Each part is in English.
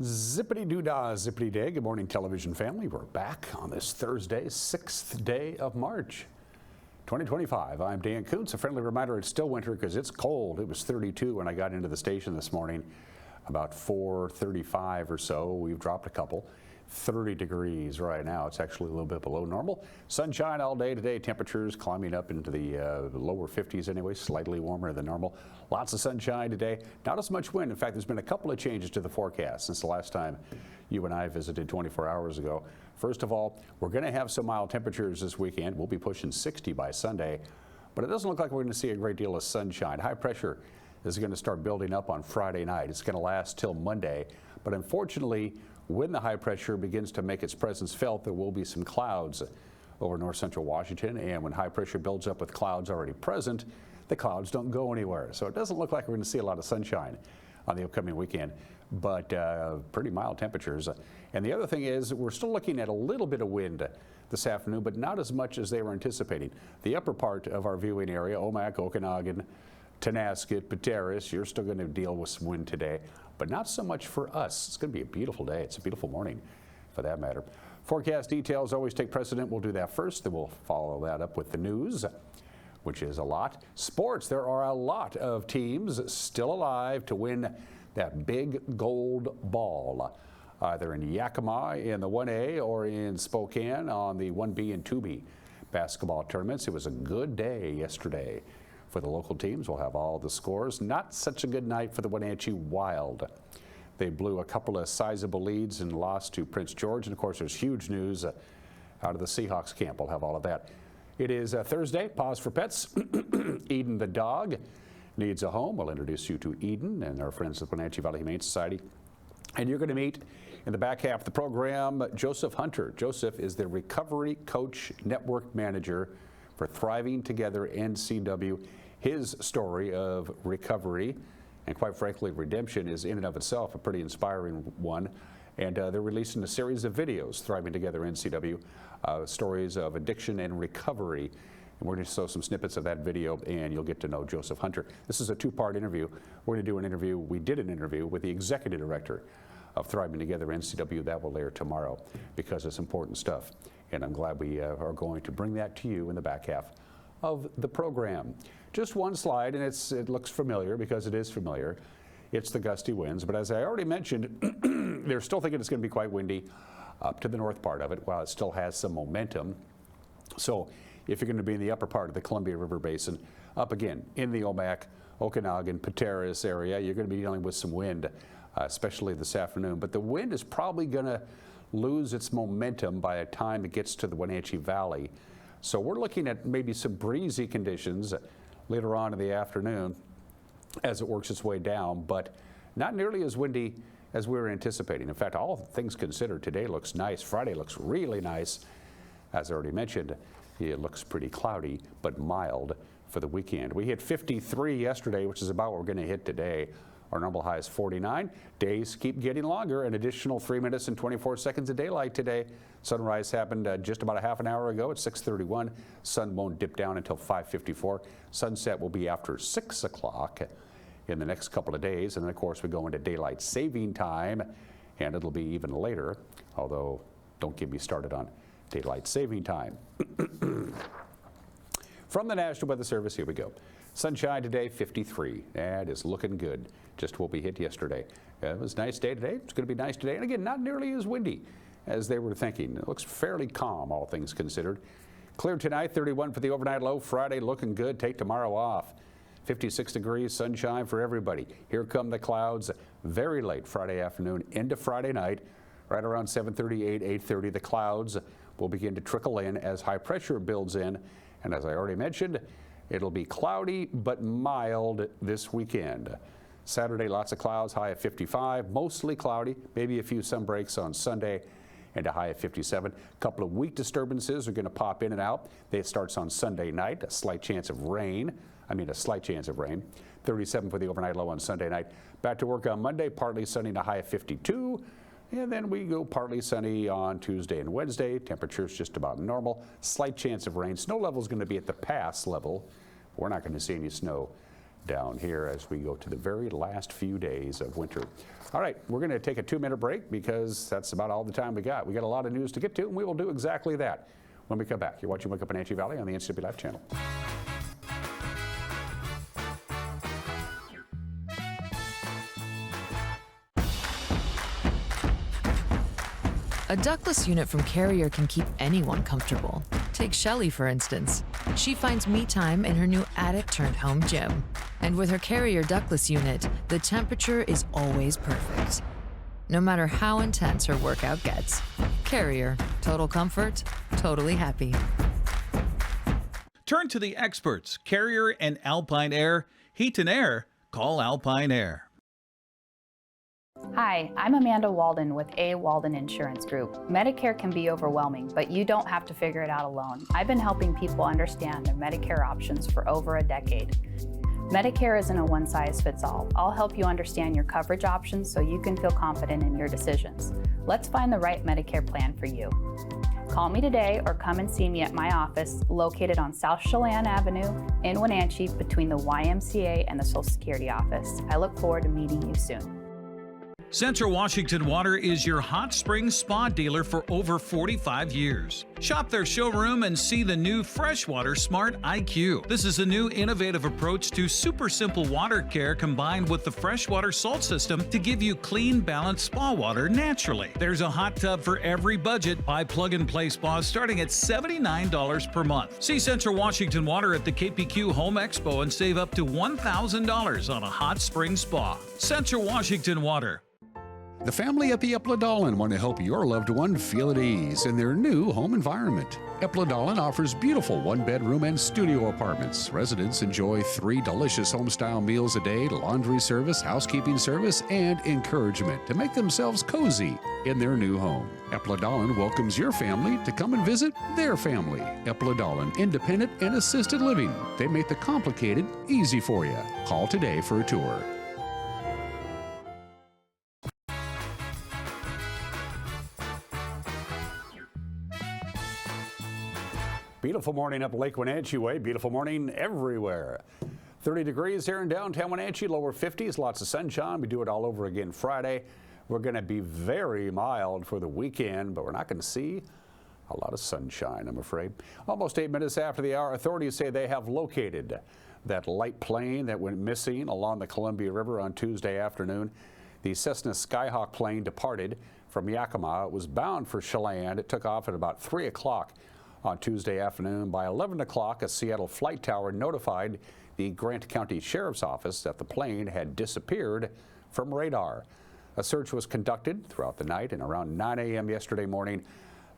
Zippity-doo-dah, zippity-day. Good morning, television family. We're back on this Thursday, 6th day of March, 2025. I'm Dan Kuntz. A friendly reminder, it's still winter because it's cold. It was 32 when I got into the station this morning, about 4:35 or so. We've dropped a couple. 30 degrees right now. It's actually a little bit below normal. Sunshine all day today. Temperatures climbing up into the lower 50s anyway, slightly warmer than normal. Lots of sunshine today. Not as much wind. In fact, there's been a couple of changes to the forecast since the last time you and I visited 24 hours ago. First of all, we're going to have some mild temperatures this weekend. We'll be pushing 60 by Sunday, but it doesn't look like we're going to see a great deal of sunshine. High pressure is going to start building up on Friday night. It's going to last till Monday, but unfortunately, when the high pressure begins to make its presence felt, there will be some clouds over north central Washington, and when high pressure builds up with clouds already present, the clouds don't go anywhere. So it doesn't look like we're going to see a lot of sunshine on the upcoming weekend, but pretty mild temperatures. And the other thing is we're still looking at a little bit of wind this afternoon, but not as much as they were anticipating. The upper part of our viewing area, Omak, Okanagan, Tonasket, Pateros, you're still going to deal with some wind today, but not so much for us. It's going to be a beautiful day. It's a beautiful morning for that matter. Forecast details always take precedent. We'll do that first, then we'll follow that up with the news, which is a lot. Sports, there are a lot of teams still alive to win that big gold ball, either in Yakima in the 1A or in Spokane on the 1B and 2B basketball tournaments. It was a good day yesterday for the local teams. We'll have all the scores. Not such a good night for the Wenatchee Wild. They blew a couple of sizable leads and lost to Prince George. And of course, there's huge news out of the Seahawks camp. We'll have all of that. It is Thursday. Pause for pets. Eden the dog needs a home. We'll introduce you to Eden and our friends at the Wenatchee Valley Humane Society. And you're going to meet in the back half of the program Joseph Hunter. Joseph is the Recovery Coach Network Manager for Thriving Together NCW. His story of recovery and, quite frankly, redemption is in and of itself a pretty inspiring one. And they're releasing a series of videos, Thriving Together NCW, stories of addiction and recovery. And we're going to show some snippets of that video, and you'll get to know Joseph Hunter. This is a two-part interview. We're going to do an interview. We did an interview with the executive director of Thriving Together NCW. That will air tomorrow because it's important stuff. And I'm glad we are going to bring that to you in the back half of the program. Just one slide, and it looks familiar because it is familiar. It's the gusty winds, but as I already mentioned, they're still thinking it's going to be quite windy up to the north part of it, while it still has some momentum. So if you're going to be in the upper part of the Columbia River Basin, up again in the Omak, Okanagan, Pateros area, you're going to be dealing with some wind, especially this afternoon. But the wind is probably going to lose its momentum by the time it gets to the Wenatchee Valley. So we're looking at maybe some breezy conditions later on in the afternoon as it works its way down, but not nearly as windy as we were anticipating. In fact, all things considered, today looks nice. Friday looks really nice. As I already mentioned, it looks pretty cloudy, but mild for the weekend. We hit 53 yesterday, which is about what we're going to hit today. Our normal high is 49. Days keep getting longer, an additional 3 minutes and 24 seconds of daylight today. Sunrise happened just about a half an hour ago at 6:31. Sun won't dip down until 5:54. Sunset will be after 6 o'clock in the next couple of days. And then, of course, we go into daylight saving time, and it'll be even later, although don't get me started on daylight saving time. From the National Weather Service, here we go. Sunshine today, 53. That is looking good. Just what we hit yesterday. It was a nice day today. It's going to be nice today. And again, not nearly as windy as they were thinking. It looks fairly calm, all things considered. Clear tonight, 31 for the overnight low. Friday looking good. Take tomorrow off. 56 degrees, sunshine for everybody. Here come the clouds very late Friday afternoon into Friday night. Right around 7:38, 8:30, the clouds will begin to trickle in as high pressure builds in. And as I already mentioned, it'll be cloudy but mild this weekend. Saturday, lots of clouds, high of 55, mostly cloudy, maybe a few sun breaks on Sunday, and a high of 57. A couple of weak disturbances are going to pop in and out. It starts on Sunday night, a slight chance of rain. 37 for the overnight low on Sunday night. Back to work on Monday, partly sunny and a high of 52. And then we go partly sunny on Tuesday and Wednesday. Temperatures just about normal. Slight chance of rain. Snow level is going to be at the pass level. We're not going to see any snow down here as we go to the very last few days of winter. All right, we're going to take a 2-minute break because that's about all the time we got. We got a lot of news to get to, and we will do exactly that when we come back. You're watching Wake Up Wenatchee Valley on the NCWLIFE channel. A ductless unit from Carrier can keep anyone comfortable. Take Shelly, for instance. She finds me time in her new attic-turned-home gym. And with her Carrier ductless unit, the temperature is always perfect. No matter how intense her workout gets. Carrier. Total comfort, totally happy. Turn to the experts, Carrier and Alpine Air. Heat and air, call Alpine Air. Hi, I'm Amanda Walden with A. Walden Insurance Group. Medicare can be overwhelming, but you don't have to figure it out alone. I've been helping people understand their Medicare options for over a decade. Medicare isn't a one-size-fits-all. I'll help you understand your coverage options so you can feel confident in your decisions. Let's find the right Medicare plan for you. Call me today or come and see me at my office located on South Chelan Avenue in Wenatchee between the YMCA and the Social Security office. I look forward to meeting you soon. Central Washington Water is your hot spring spa dealer for over 45 years. Shop their showroom and see the new Freshwater Smart IQ. This is a new innovative approach to super simple water care combined with the freshwater salt system to give you clean, balanced spa water naturally. There's a hot tub for every budget. Buy plug-and-play spas starting at $79 per month. See Central Washington Water at the KPQ Home Expo and save up to $1,000 on a hot spring spa. Central Washington Water. The family at the Epladolin want to help your loved one feel at ease in their new home environment. Epladolin offers beautiful one-bedroom and studio apartments. Residents enjoy 3 delicious home-style meals a day, laundry service, housekeeping service, and encouragement to make themselves cozy in their new home. Epladolin welcomes your family to come and visit their family. Epladolin, independent and assisted living. They make the complicated easy for you. Call today for a tour. Beautiful morning up Lake Wenatchee Way. Beautiful morning everywhere. 30 degrees here in downtown Wenatchee, lower 50s, lots of sunshine. We do it all over again Friday. We're going to be very mild for the weekend, but we're not going to see a lot of sunshine, I'm afraid. Almost 8 minutes after the hour, authorities say they have located that light plane that went missing along the Columbia River on Tuesday afternoon. The Cessna Skyhawk plane departed from Yakima. It was bound for Chelan. It took off at about 3 o'clock. On Tuesday afternoon. By 11 o'clock, a Seattle flight tower notified the Grant County Sheriff's Office that the plane had disappeared from radar. A search was conducted throughout the night, and around 9 a.m. yesterday morning,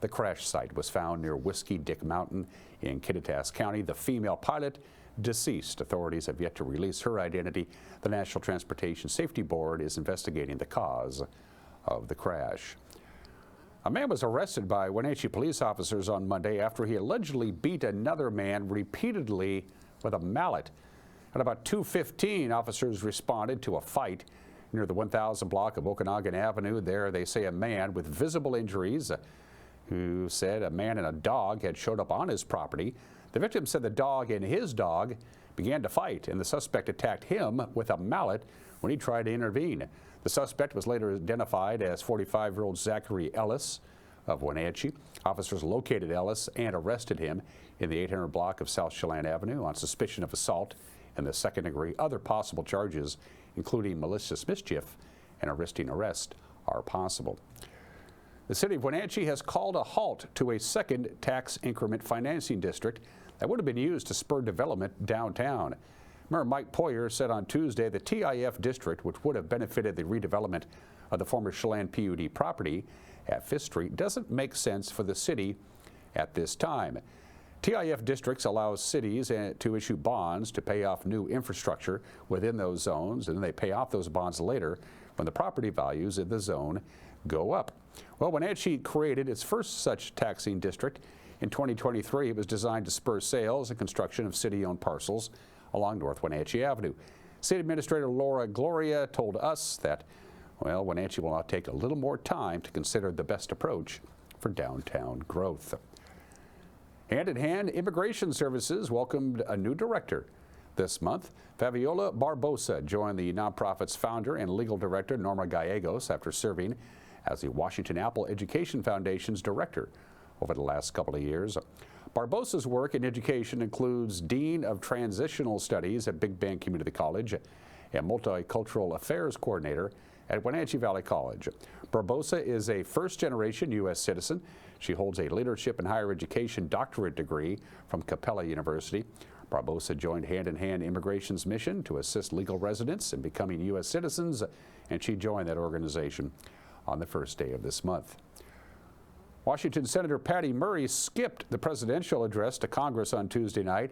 the crash site was found near Whiskey Dick Mountain in Kittitas County. The female pilot deceased. Authorities have yet to release her identity. The National Transportation Safety Board is investigating the cause of the crash. A man was arrested by Wenatchee police officers on Monday after he allegedly beat another man repeatedly with a mallet. At about 2:15, officers responded to a fight near the 1000 block of Okanagan Avenue. There, they say a man with visible injuries who said a man and a dog had showed up on his property. The victim said the dog and his dog began to fight, and the suspect attacked him with a mallet when he tried to intervene. The suspect was later identified as 45-year-old Zachary Ellis of Wenatchee. Officers located Ellis and arrested him in the 800 block of South Chelan Avenue on suspicion of assault and the second degree. Other possible charges, including malicious mischief and arrest, are possible. The city of Wenatchee has called a halt to a second tax increment financing district that would have been used to spur development downtown. Mayor Mike Poyer said on Tuesday the TIF district, which would have benefited the redevelopment of the former Chelan PUD property at 5th Street, doesn't make sense for the city at this time. TIF districts allow cities to issue bonds to pay off new infrastructure within those zones, and then they pay off those bonds later when the property values in the zone go up. Well, Wenatchee created its first such taxing district in 2023. It was designed to spur sales and construction of city-owned parcels along North Wenatchee Avenue. City Administrator Laura Gloria told us that, well, Wenatchee will now take a little more time to consider the best approach for downtown growth. Hand in hand, Immigration Services welcomed a new director. This month, Fabiola Barbosa joined the nonprofit's founder and legal director, Norma Gallegos, after serving as the Washington Apple Education Foundation's director over the last couple of years. Barbosa's work in education includes Dean of Transitional Studies at Big Bend Community College and Multicultural Affairs Coordinator at Wenatchee Valley College. Barbosa is a first-generation U.S. citizen. She holds a Leadership in Higher Education doctorate degree from Capella University. Barbosa joined Hand in Hand Immigration's mission to assist legal residents in becoming U.S. citizens, and she joined that organization on the first day of this month. Washington Senator Patty Murray skipped the presidential address to Congress on Tuesday night.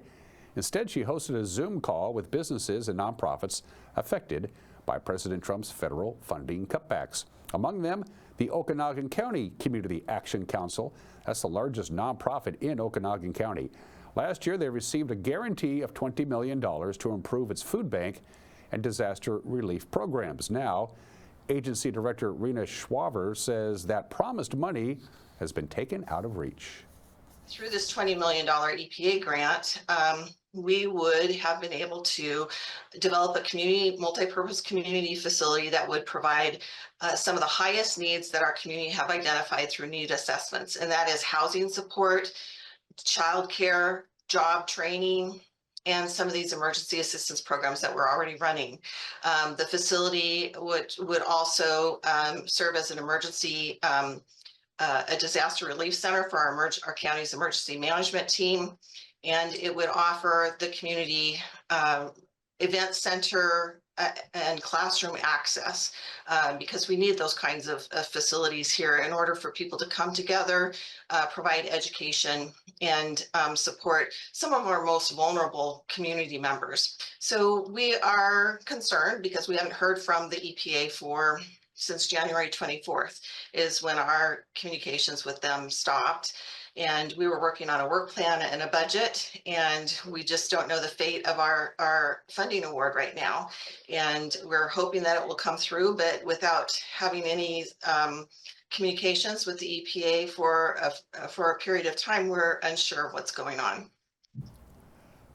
Instead, she hosted a Zoom call with businesses and nonprofits affected by President Trump's federal funding cutbacks. Among them, the Okanogan County Community Action Council. That's the largest nonprofit in Okanogan County. Last year, they received a guarantee of $20 million to improve its food bank and disaster relief programs. Now, agency director Rena Schwaver says that promised money has been taken out of reach. Through this $20 million EPA grant, we would have been able to develop a community, multi-purpose community facility that would provide some of the highest needs that our community have identified through need assessments, and that is housing support, childcare, job training, and some of these emergency assistance programs that we're already running. The facility would also serve as an emergency, a disaster relief center for our county's emergency management team, and it would offer the community event center and classroom access because we need those kinds of facilities here in order for people to come together, provide education, and support some of our most vulnerable community members. So we are concerned because we haven't heard from the EPA since January 24th is when our communications with them stopped. And we were working on a work plan and a budget, and we just don't know the fate of our funding award right now. And we're hoping that it will come through, but without having any communications with the EPA for a period of time, we're unsure of what's going on.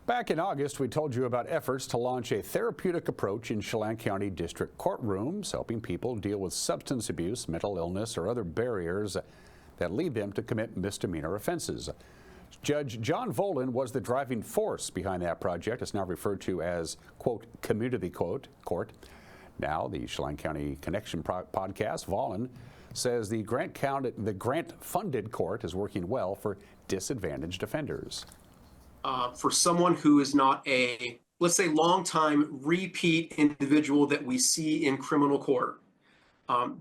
Back in August, we told you about efforts to launch a therapeutic approach in Chelan County District courtrooms, helping people deal with substance abuse, mental illness, or other barriers that lead them to commit misdemeanor offenses. Judge John Volan was the driving force behind that project. It's now referred to as, quote, community court. Now, the Chelan County Connection podcast, Volan says the grant-funded court is working well for disadvantaged offenders. For someone who is not a, let's say, long-time repeat individual that we see in criminal court,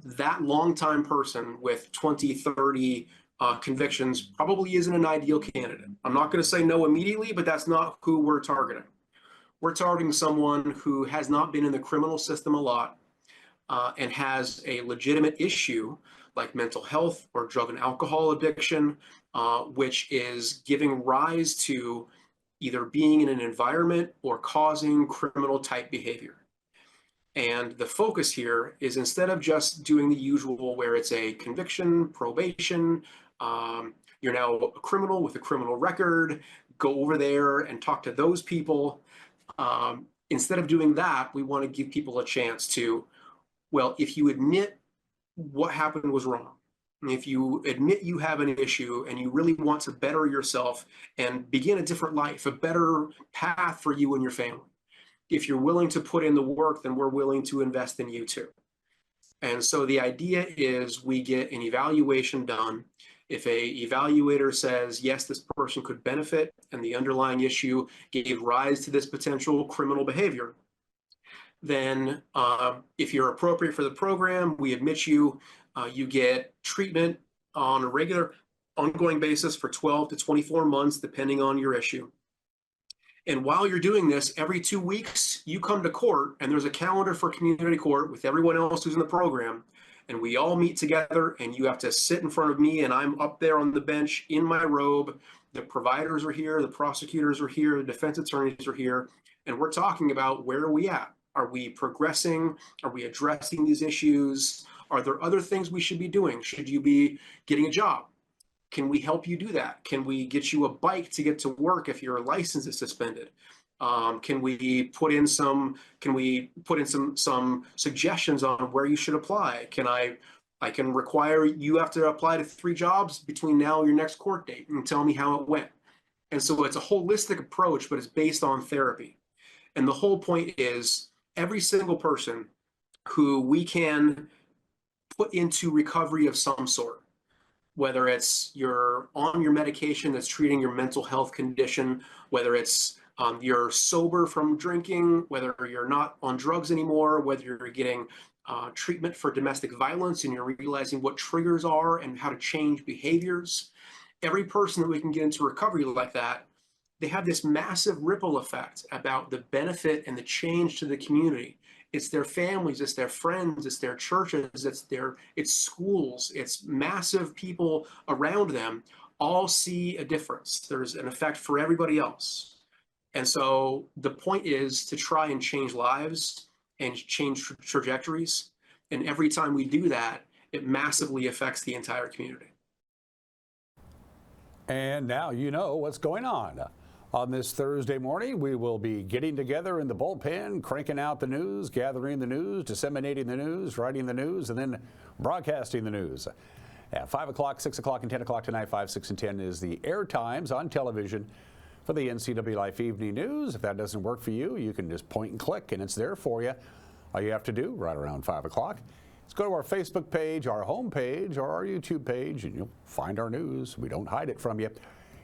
that long-time person with 20, 30 convictions probably isn't an ideal candidate. I'm not going to say no immediately, but that's not who we're targeting. We're targeting someone who has not been in the criminal system a lot and has a legitimate issue like mental health or drug and alcohol addiction, which is giving rise to either being in an environment or causing criminal type behavior. And the focus here is instead of just doing the usual where it's a conviction, probation, you're now a criminal with a criminal record, go over there and talk to those people. Instead of doing that, we want to give people a chance to, well, if you admit what happened was wrong, if you admit you have an issue and you really want to better yourself and begin a different life, a better path for you and your family, if you're willing to put in the work, then we're willing to invest in you too. And so the idea is we get an evaluation done. If a evaluator says, yes, this person could benefit and the underlying issue gave rise to this potential criminal behavior, then if you're appropriate for the program, we admit you, you get treatment on a regular ongoing basis for 12 to 24 months, depending on your issue. And while you're doing this, every 2 weeks, you come to court and there's a calendar for community court with everyone else who's in the program. And we all meet together and you have to sit in front of me and I'm up there on the bench in my robe. The providers are here, the prosecutors are here, the defense attorneys are here. And we're talking about where are we at? Are we progressing? Are we addressing these issues? Are there other things we should be doing? Should you be getting a job? Can we help you do that? Can we get you a bike to get to work if your license is suspended? Can we put in some suggestions on where you should apply? I can require you have to apply to 3 jobs between now and your next court date and tell me how it went. And so it's a holistic approach, but it's based on therapy. And the whole point is every single person who we can put into recovery of some sort, whether it's you're on your medication that's treating your mental health condition, whether it's you're sober from drinking, whether you're not on drugs anymore, whether you're getting treatment for domestic violence and you're realizing what triggers are and how to change behaviors. Every person that we can get into recovery like that, they have this massive ripple effect about the benefit and the change to the community. It's their families, it's their friends, it's their churches, it's schools, it's massive people around them all see a difference. There's an effect for everybody else. And so the point is to try and change lives and change trajectories. And every time we do that, it massively affects the entire community. And now you know what's going on. On this Thursday morning, we will be getting together in the bullpen, cranking out the news, gathering the news, disseminating the news, writing the news, and then broadcasting the news. At 5 o'clock, 6 o'clock, and 10 o'clock tonight, 5, 6, and 10 is the air times on television for the NCWLIFE Evening News. If that doesn't work for you, you can just point and click, and it's there for you. All you have to do right around 5 o'clock is go to our Facebook page, our home page, or our YouTube page, and you'll find our news. We don't hide it from you.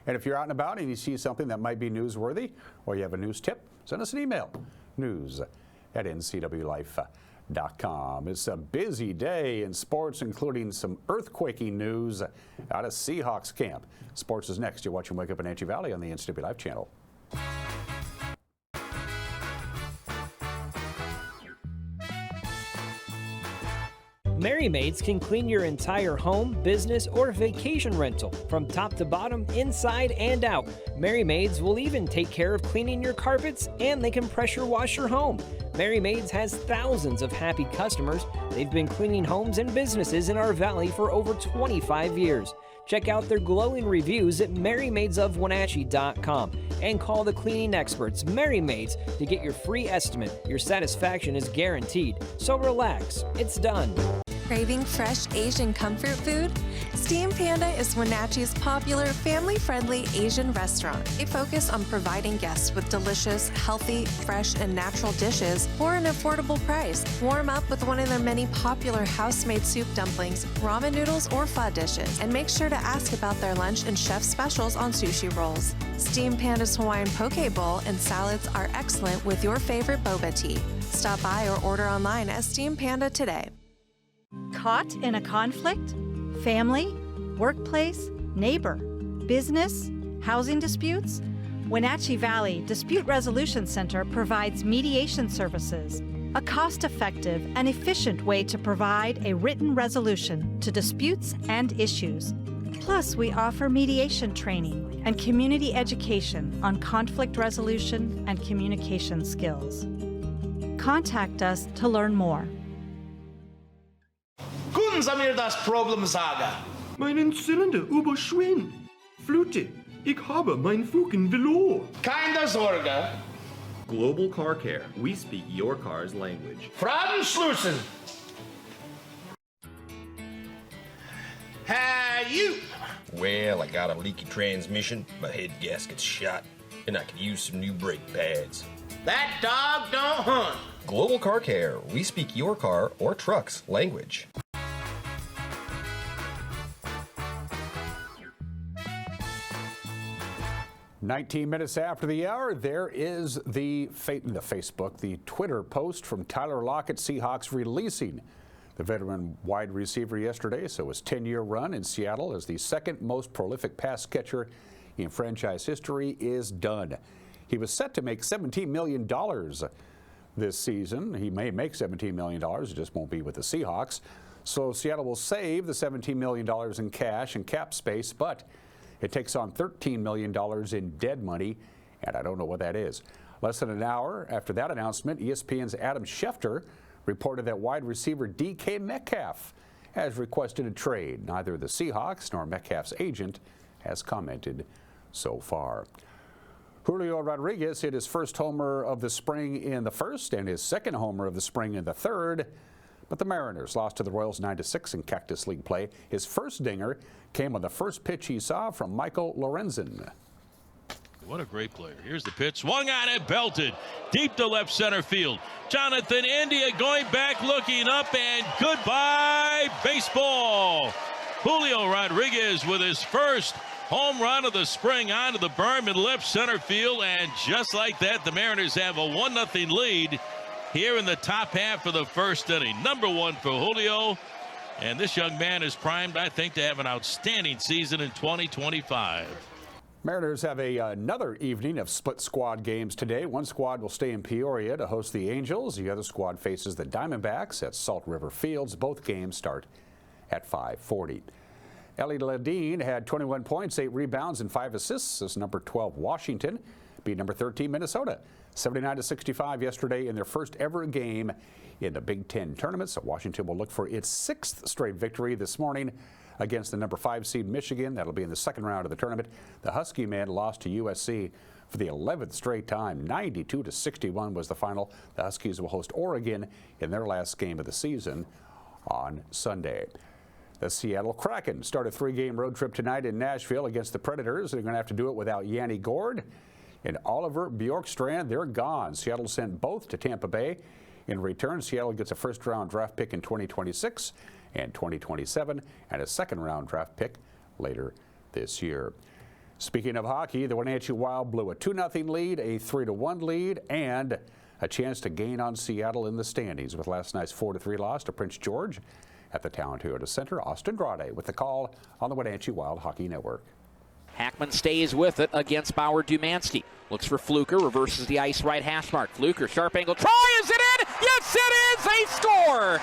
And if you're out and about and you see something that might be newsworthy or you have a news tip, send us an email, news@ncwlife.com. It's a busy day in sports, including some earthquaking news out of Seahawks camp. Sports is next. You're watching Wake Up Wenatchee Valley on the NCWLIFE channel. Merry Maids can clean your entire home, business, or vacation rental from top to bottom, inside and out. Merry Maids will even take care of cleaning your carpets, and they can pressure wash your home. Merry Maids has thousands of happy customers. They've been cleaning homes and businesses in our valley for over 25 years. Check out their glowing reviews at merrymaidesofwenatchee.com and call the cleaning experts, Merry Maids, to get your free estimate. Your satisfaction is guaranteed. So relax, it's done. Craving fresh Asian comfort food? Steam Panda is Wenatchee's popular family-friendly Asian restaurant. They focus on providing guests with delicious, healthy, fresh, and natural dishes for an affordable price. Warm up with one of their many popular house-made soup dumplings, ramen noodles, or pho dishes. And make sure to ask about their lunch and chef specials on sushi rolls. Steam Panda's Hawaiian poke bowl and salads are excellent with your favorite boba tea. Stop by or order online at Steam Panda today. Caught in a conflict? Family? Workplace? Neighbor? Business? Housing disputes? Wenatchee Valley Dispute Resolution Center provides mediation services, a cost-effective and efficient way to provide a written resolution to disputes and issues. Plus, we offer mediation training and community education on conflict resolution and communication skills. Contact us to learn more. Können Sie mir das Problem sagen? Meinen Zylinder überschwingt. Flute, ich habe mein Fugen verloren. Keine Sorge. Global Car Care. We speak your car's language. Fragen schließen. Hey, you. Well, I got a leaky transmission, my head gasket's shot, and I could use some new brake pads. That dog don't hunt. Global Car Care. We speak your car or truck's language. 19 minutes after the hour, there is the Twitter post from Tyler Lockett, Seahawks releasing the veteran wide receiver yesterday. So his 10-year run in Seattle as the second most prolific pass catcher in franchise history is done. He was set to make $17 million this season. He may make $17 million, it just won't be with the Seahawks. So Seattle will save the $17 million in cash and cap space, but it takes on $13 million in dead money, and I don't know what that is. Less than an hour after that announcement, ESPN's Adam Schefter reported that wide receiver DK Metcalf has requested a trade. Neither the Seahawks nor Metcalf's agent has commented so far. Julio Rodriguez hit his first homer of the spring in the first and his second homer of the spring in the third. But the Mariners lost to the Royals 9-6 in Cactus League play. His first dinger came on the first pitch he saw from Michael Lorenzen. What a great player. Here's the pitch. Swung on it, belted deep to left center field. Jonathan India going back, looking up, and goodbye, baseball. Julio Rodriguez with his first home run of the spring onto the berm in left center field. And just like that, the Mariners have a 1-0 lead here in the top half of the first inning. Number one for Julio. And this young man is primed, I think, to have an outstanding season in 2025. Mariners have another evening of split squad games today. One squad will stay in Peoria to host the Angels. The other squad faces the Diamondbacks at Salt River Fields. Both games start at 5:40. Ellie Ledeen had 21 points, 8 rebounds, and 5 assists as number 12 Washington beat number 13 Minnesota 79-65 yesterday in their first ever game in the Big Ten tournament. So Washington will look for its 6th straight victory this morning against the number 5 seed Michigan. That'll be in the second round of the tournament. The Husky men lost to USC for the 11th straight time. 92-61 was the final. The Huskies will host Oregon in their last game of the season on Sunday. The Seattle Kraken start a 3-game road trip tonight in Nashville against the Predators. They're going to have to do it without Yanni Gourde and Oliver Bjorkstrand. They're gone. Seattle sent both to Tampa Bay. In return, Seattle gets a first-round draft pick in 2026 and 2027 and a second-round draft pick later this year. Speaking of hockey, the Wenatchee Wild blew a 2-0 lead, a 3-1 lead, and a chance to gain on Seattle in the standings with last night's 4-3 loss to Prince George at the Town Toyota Center. Austin Grade with the call on the Wenatchee Wild Hockey Network. Hackman stays with it against Bauer Dumansky. Looks for Fluker, reverses the ice right hash mark. Fluker, sharp angle try, is it in? Yes, it is! They score!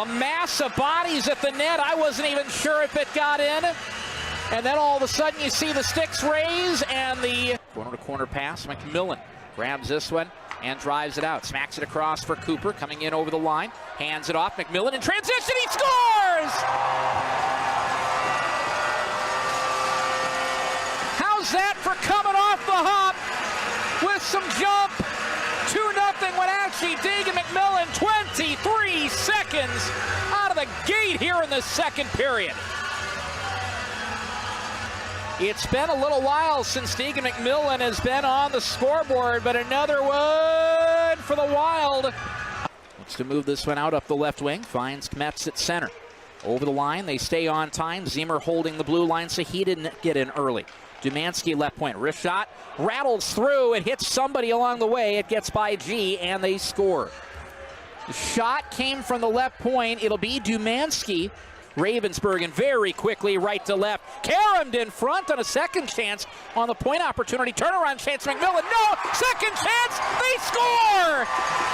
A mass of bodies at the net. I wasn't even sure if it got in. And then all of a sudden you see the sticks raise and the corner-to-corner pass. McMillan grabs this one and drives it out. Smacks it across for Cooper, coming in over the line. Hands it off. McMillan in transition. He scores! How's that for coming off the hop with some jump? 2-0 Wenatchee. Deegan McMillan, 23 seconds out of the gate here in the second period. It's been a little while since Deegan McMillan has been on the scoreboard, but another one for the Wild. Looks to move this one out up the left wing. Finds Kmetz at center. Over the line, they stay on time. Zimmer holding the blue line, so he didn't get in early. Dumansky left point, wrist shot, rattles through, it hits somebody along the way, it gets by G, and they score. The shot came from the left point, it'll be Dumansky. Ravensburg and very quickly right to left. Karamd in front on a second chance on the point opportunity. Turnaround chance, McMillan, no! Second chance, they score!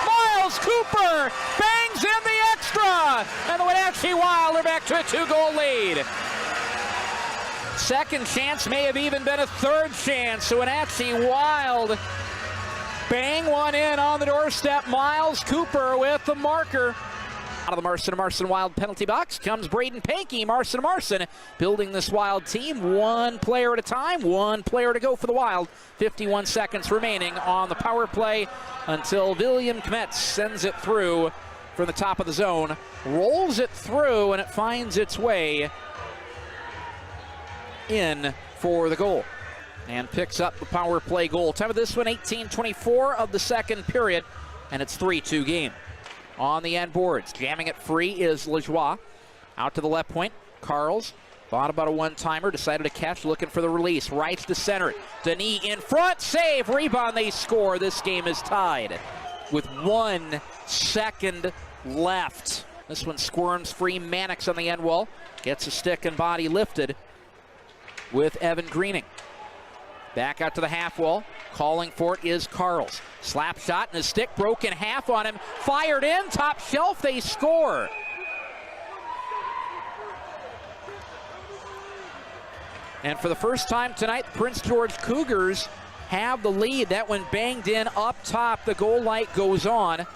Miles Cooper bangs in the extra! And the Wenatchee Wild are back to a 2-goal lead. Second chance may have even been a third chance. So Wenatchee Wild bang one in on the doorstep. Miles Cooper with the marker. Out of the Marson Wild penalty box comes Braden Pankey. Marson building this Wild team one player at a time, one player to go for the Wild. 51 seconds remaining on the power play until William Kmetz sends it through from the top of the zone, rolls it through, and it finds its way in for the goal and picks up the power play goal. Time of this one, 18:24 of the second period, and it's 3-2 game. On the end boards, jamming it free is Lajoie. Out to the left point, Carls. Thought about a one-timer, decided to catch, looking for the release. Right to center. Denis in front, save, rebound, they score. This game is tied with 1 second left. This one squirms free. Mannix on the end wall. Gets a stick and body lifted with Evan Greening. Back out to the half wall. Calling for it is Carls. Slap shot and his stick broke in half on him. Fired in, top shelf, they score. And for the first time tonight, the Prince George Cougars have the lead. That one banged in up top. The goal light goes on.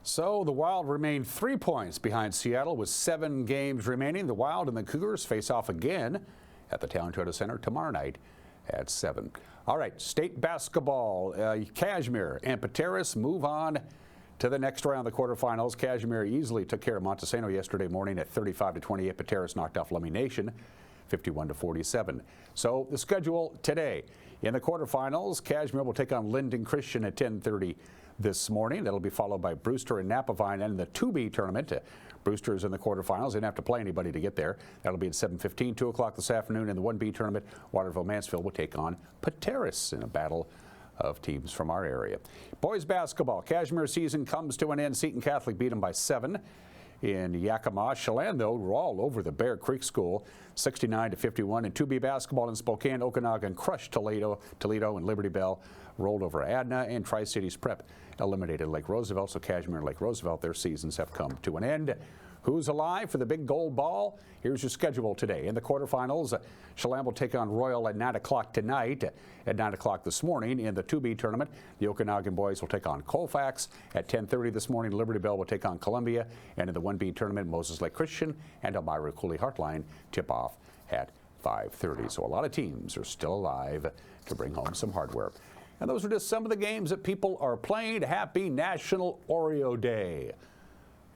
So the Wild remain 3 points behind Seattle with 7 games remaining. The Wild and the Cougars face off again at the Town Toyota Center tomorrow night at 7. All right, state basketball. Kashmir and Pateras move on to the next round of the quarterfinals. Kashmir easily took care of Montesano yesterday morning at 35-28. Pateras knocked off Lummi Nation 51-47. So the schedule today. In the quarterfinals, Kashmir will take on Linden Christian at 10:30 this morning. That'll be followed by Brewster and Napavine. And in the 2B tournament, Brewster is in the quarterfinals. They didn't have to play anybody to get there. That'll be at 7:15, 2 o'clock this afternoon. In the 1B tournament, Waterville-Mansfield will take on Pateras in a battle of teams from our area. Boys basketball, Kashmir season comes to an end. Seton Catholic beat them by 7. In Yakima, Chelan, though, were all over the Bear Creek School, 69-51. In 2B basketball in Spokane, Okanagan crushed Toledo, and Liberty Bell rolled over Adna, and Tri-Cities Prep eliminated Lake Roosevelt. So Kashmir and Lake Roosevelt, their seasons have come to an end. Who's alive for the big gold ball? Here's your schedule today. In the quarterfinals, Chelan will take on Royal at 9 o'clock tonight. At 9 o'clock this morning, in the 2B tournament, the Okanagan boys will take on Colfax. At 10:30 this morning, Liberty Bell will take on Columbia. And in the 1B tournament, Moses Lake Christian and Elmira Cooley Heartline tip off at 5:30. So a lot of teams are still alive to bring home some hardware. And those are just some of the games that people are playing. Happy National Oreo Day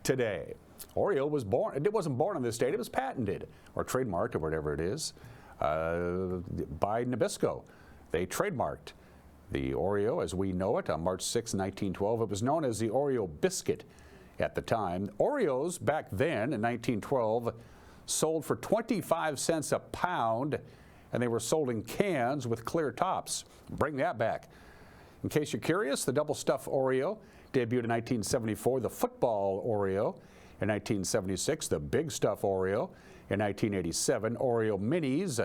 today. Oreo was born, it wasn't born on this date, it was patented or trademarked or whatever it is by Nabisco. They trademarked the Oreo as we know it on March 6, 1912. It was known as the Oreo biscuit at the time. Oreos back then in 1912 sold for 25 cents a pound, and they were sold in cans with clear tops. Bring that back. In case you're curious, the double stuffed Oreo debuted in 1974, the football Oreo in 1976, the big stuff Oreo in 1987, Oreo Minis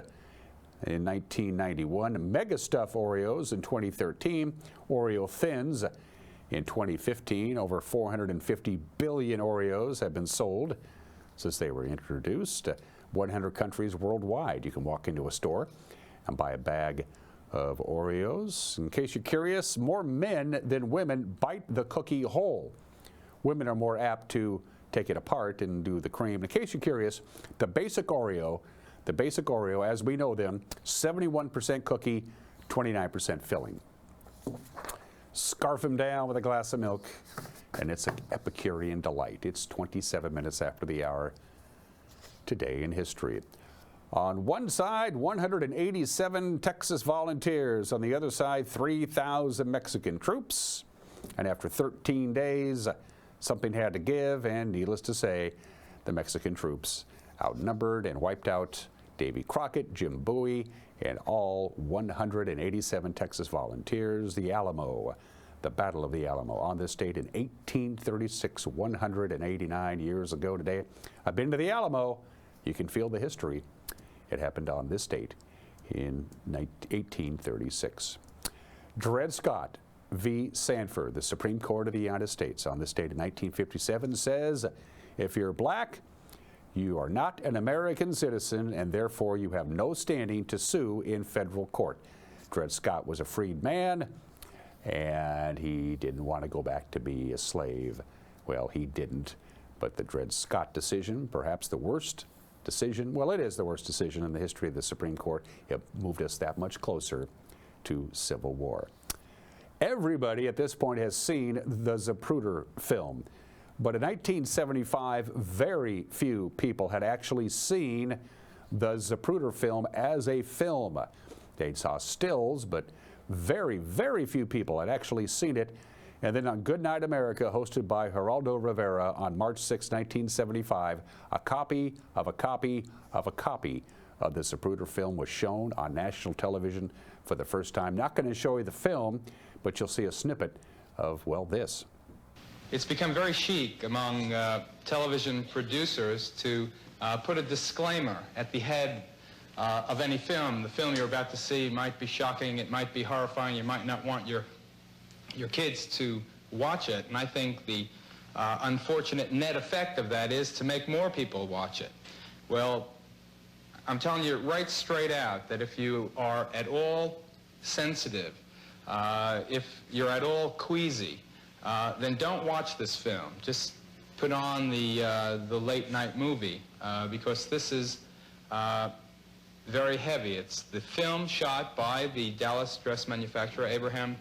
in 1991, Mega Stuff Oreos in 2013, Oreo Thins in 2015. Over 450 billion Oreos have been sold since they were introduced. 100 countries worldwide. You can walk into a store and buy a bag of Oreos. In case you're curious, more men than women bite the cookie whole. Women are more apt to take it apart and do the cream. In case you're curious, the basic Oreo, as we know them, 71% cookie, 29% filling. Scarf them down with a glass of milk, and it's an Epicurean delight. It's 27 minutes after the hour. Today in history. On one side, 187 Texas volunteers. On the other side, 3,000 Mexican troops. And after 13 days, something had to give, and needless to say, the Mexican troops outnumbered and wiped out Davy Crockett, Jim Bowie, and all 187 Texas volunteers. The Alamo, the Battle of the Alamo, on this date in 1836, 189 years ago today. I've been to the Alamo. You can feel the history. It happened on this date in 1836. Dred Scott v. Sanford, the Supreme Court of the United States, on this date in 1957 says, if you're black, you are not an American citizen, and therefore you have no standing to sue in federal court. Dred Scott was a freed man, and he didn't want to go back to be a slave. Well, he didn't, but the Dred Scott decision, perhaps the worst decision, well, it is the worst decision in the history of the Supreme Court. It moved us that much closer to civil war. Everybody at this point has seen the Zapruder film, but in 1975, very few people had actually seen the Zapruder film as a film. They saw stills, but very, very few people had actually seen it. And then on Good Night America, hosted by Geraldo Rivera on March 6, 1975, a copy of a copy of a copy of the Zapruder film was shown on national television for the first time. Not going to show you the film, but you'll see a snippet of, well, this. It's become very chic among television producers to put a disclaimer at the head of any film. The film you're about to see might be shocking, it might be horrifying, you might not want your kids to watch it. And I think the unfortunate net effect of that is to make more people watch it. Well, I'm telling you right straight out that if you are at all sensitive, if you're at all queasy, then don't watch this film. Just put on the late night movie because this is very heavy. It's the film shot by the Dallas dress manufacturer Abraham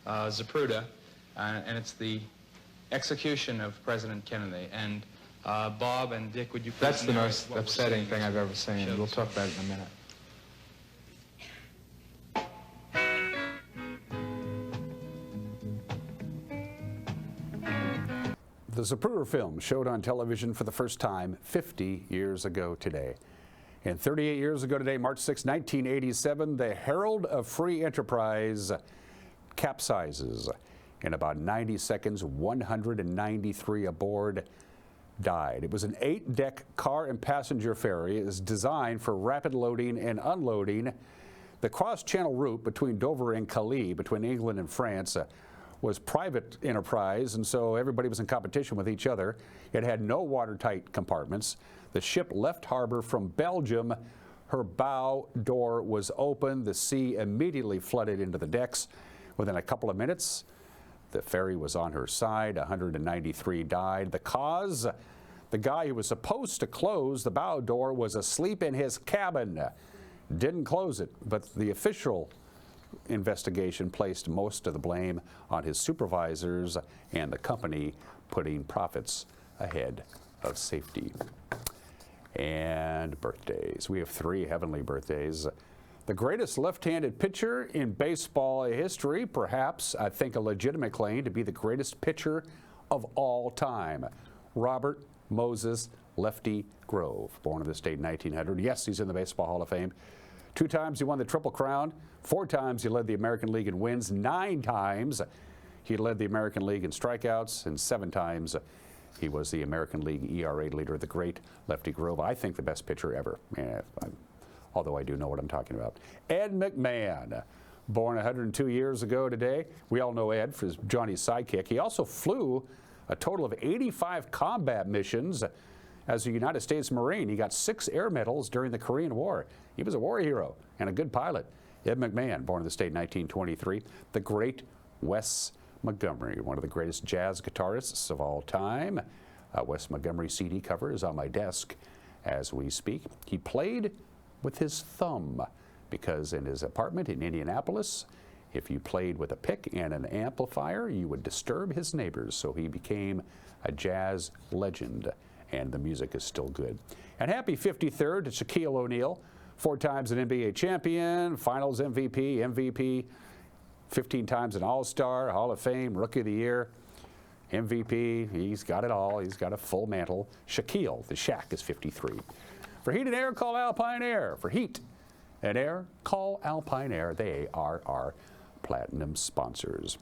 Zapruder, and it's the execution of President Kennedy. And Bob and Dick, would you please? That's the most upsetting thing I've ever seen. We'll talk about it in a minute. The Zapruder film showed on television for the first time 50 years ago today. And 38 years ago today, March 6, 1987, the Herald of Free Enterprise capsizes. In about 90 seconds, 193 aboard died. It was an 8-deck car and passenger ferry. It is designed for rapid loading and unloading. The cross-channel route between Dover and Calais, between England and France, was private enterprise, and so everybody was in competition with each other. It had no watertight compartments. The ship left harbor from Belgium. Her bow door was open. The sea immediately flooded into the decks. Within a couple of minutes, the ferry was on her side. 193 died. The cause? The guy who was supposed to close the bow door was asleep in his cabin. Didn't close it, but the official investigation placed most of the blame on his supervisors and the company, putting profits ahead of safety. And birthdays. We have 3 heavenly birthdays. The greatest left-handed pitcher in baseball history, perhaps, I think a legitimate claim to be the greatest pitcher of all time. Robert Moses Lefty Grove, born in the state in 1900. Yes, he's in the Baseball Hall of Fame. 2 times he won the Triple Crown. 4 times he led the American League in wins. 9 times he led the American League in strikeouts, and 7 times he was the American League ERA leader. The great Lefty Grove, I think the best pitcher ever, although I do know what I'm talking about. Ed McMahon, born 102 years ago today. We all know Ed for Johnny's sidekick. He also flew a total of 85 combat missions as a United States Marine. He got 6 air medals during the Korean War. He was a war hero and a good pilot. Ed McMahon, born in the state in 1923. The great Wes Montgomery, one of the greatest jazz guitarists of all time. Wes Montgomery CD cover is on my desk as we speak. He played with his thumb because in his apartment in Indianapolis, if you played with a pick and an amplifier, you would disturb his neighbors. So he became a jazz legend, and the music is still good. And happy 53rd to Shaquille O'Neal, 4 times an NBA champion, Finals MVP, 15 times an All-Star, Hall of Fame, Rookie of the Year, MVP. He's got it all. He's got a full mantle. Shaquille, the Shaq, is 53. For heat and air, call Alpine Air. For heat and air, call Alpine Air. They are our platinum sponsors.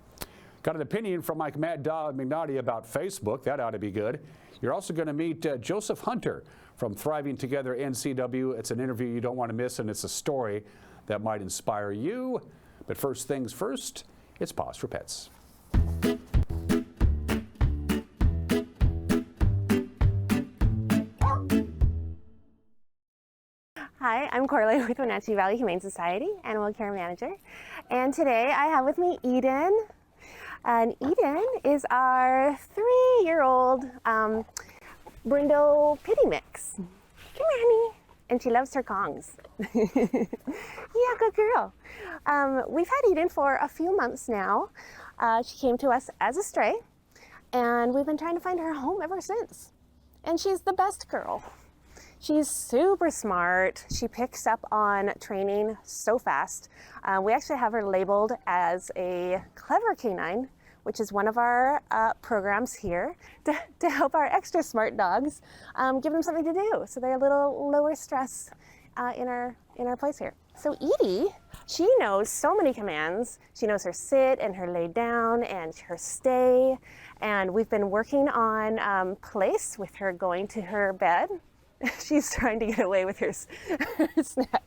Got an opinion from Mike Matt McNaughty about Facebook. That ought to be good. You're also going to meet Joseph Hunter from Thriving Together NCW. It's an interview you don't want to miss, and it's a story that might inspire you. But first things first, it's Pause for Pets. Hi, I'm Corley with Wenatchee Valley Humane Society, Animal Care Manager. And today I have with me Eden. And Eden is our 3-year-old Brindle Pitty Mix. Come here, honey. And she loves her Kongs. Yeah, good girl. We've had Eden for a few months now. She came to us as a stray, and we've been trying to find her home ever since. And she's the best girl. She's super smart. She picks up on training so fast. We actually have her labeled as a clever canine, which is one of our programs here to help our extra smart dogs, give them something to do so they're a little lower stress in our place here. So Edie, she knows so many commands. She knows her sit and her lay down and her stay. And we've been working on place with her going to her bed. She's trying to get away with her snack.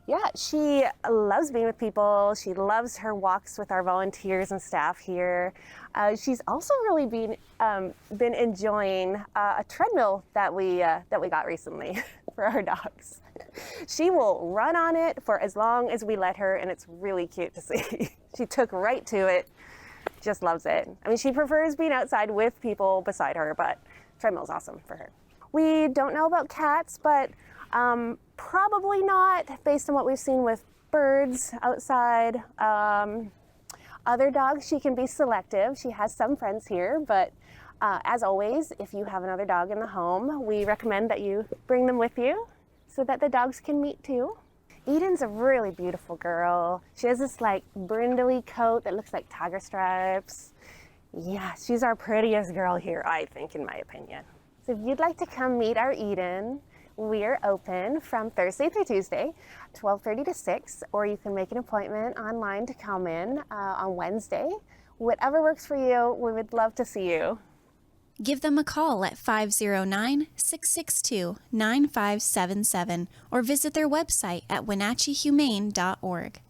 Yeah, she loves being with people. She loves her walks with our volunteers and staff here. She's also really been enjoying a treadmill that we got recently for our dogs. She will run on it for as long as we let her, and it's really cute to see. She took right to it, just loves it. I mean, she prefers being outside with people beside her, but treadmill's awesome for her. We don't know about cats, but Probably not, based on what we've seen with birds outside. Other dogs, she can be selective. She has some friends here, but as always, if you have another dog in the home, we recommend that you bring them with you so that the dogs can meet too. Eden's a really beautiful girl. She has this like brindley coat that looks like tiger stripes. Yeah, she's our prettiest girl here, I think, in my opinion. So if you'd like to come meet our Eden, we're open from Thursday through Tuesday, 12:30 to 6, or you can make an appointment online to come in on Wednesday. Whatever works for you, we would love to see you. Give them a call at 509-662-9577 or visit their website at wenatcheehumane.org.